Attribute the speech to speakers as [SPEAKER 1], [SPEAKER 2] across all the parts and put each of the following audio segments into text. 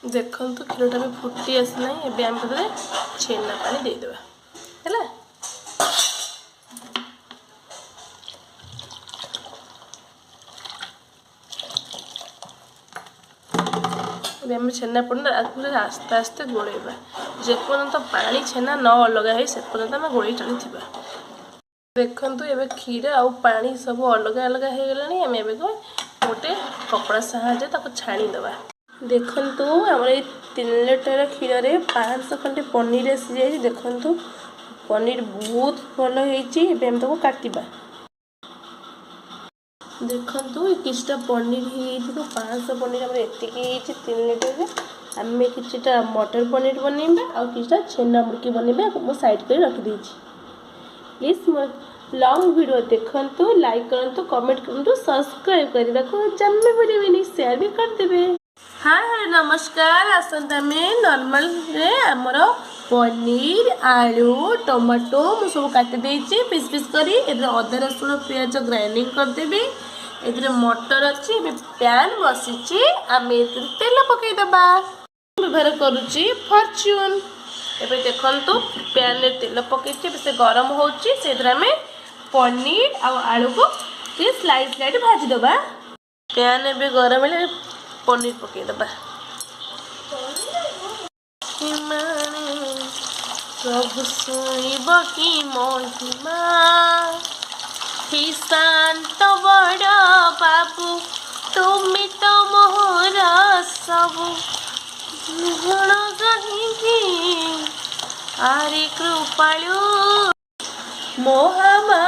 [SPEAKER 1] देखो क्षीरटा भी फुटी आसना एवं आम पाखे छेना पानी देदेबा है। आम छेना पड़ी आस्ते आस्ते गोलेबा जेपर्यंत पानी छेना न अलग है से पर्यंत आम गोल चली। देखु एवं क्षीर आउ पानी सब अलग अलग हो गलानी आम ए गोटे कपड़ा साहाଯ୍य छाणीदे। देखु आम 3 लिटर क्षीर में 500 खंडे पनीर आसी जाए। देखु पनीर बहुत भल हो काटिबा। देखु किछटा पनीर हो 500 पनीर आम एति 3 लिटर में आम किछटा मटर पनीर बनइबा आ किछटा छेना मुर्की बनइबा मो साइड कर रखी। प्लीज मो लॉन्ग वीडियो देखु, लाइक करूँ, कमेंट करूँ, सब्सक्राइब करने को जम्मे भूलें, शेयर भी करदेवे। हाय हाय नमस्कार। आसंता में नॉर्मल रे आमर पनीर आलू टमाटो मु सब काटी देछि पीस पीस करी अदा रसुण प्याज ग्राइंडिंग करदेवी। ए मटर अच्छी पैन बसी आम तेल पकईदबा। व्यवहार करुच्ची फॉर्च्यून। एबे देखंतु पैन रे तेल पकई से गरम होची से पनीर आलू को स्लाइड स्लाइड भाजीदबा। पैन ए गरम है पनीर पकईदबा। प्रभु सुनिब कि महिमा ही शांत बड़ बाबू तुम्हें तो मोहर सबू गुण कहीं आरे कृपालु मोहमा।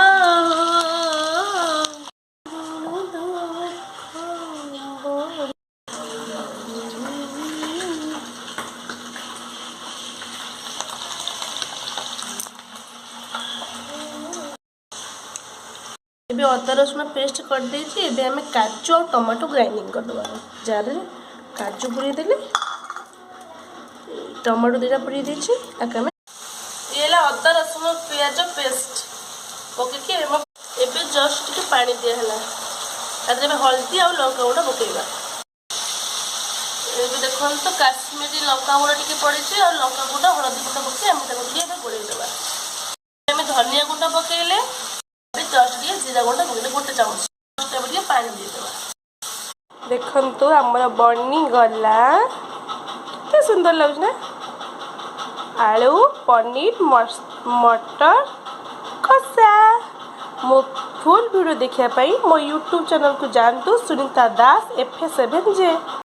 [SPEAKER 1] एबे अदा रसुण पेस्ट कर देछि। एबे हमें काजू और टमाटो ग्राइंडिंग कर दबा। जार रे काजू पुरी देले टमाटो दिटा पुरी देछि आकमे एला अदा रसुण प्याज पेस्ट ओके के एबे जस्ट टिके पानी दिया हला आदे में हल्दी और लंका गुंडा पकेइबा। एबे देखन तो काश्मीरी लंका गुंडा टिके पड़िछि और लंका गुंडा हल्दी गुंडा पके हम ताको टिके गोळेइ देबा। हमें धनिया गुंडा पकेइले जस्ट दिए जीरा गुंडा पकेइले गोटे चामच टिके पानी दे देबा। देखन तो हमर बनी गला कितना सुंदर लग ना। आलू पनीर मटर कषा। मो फुल वीडियो देखिया पाई मो यूट्यूब चैनल को जानतु सुनीता दास FA7J।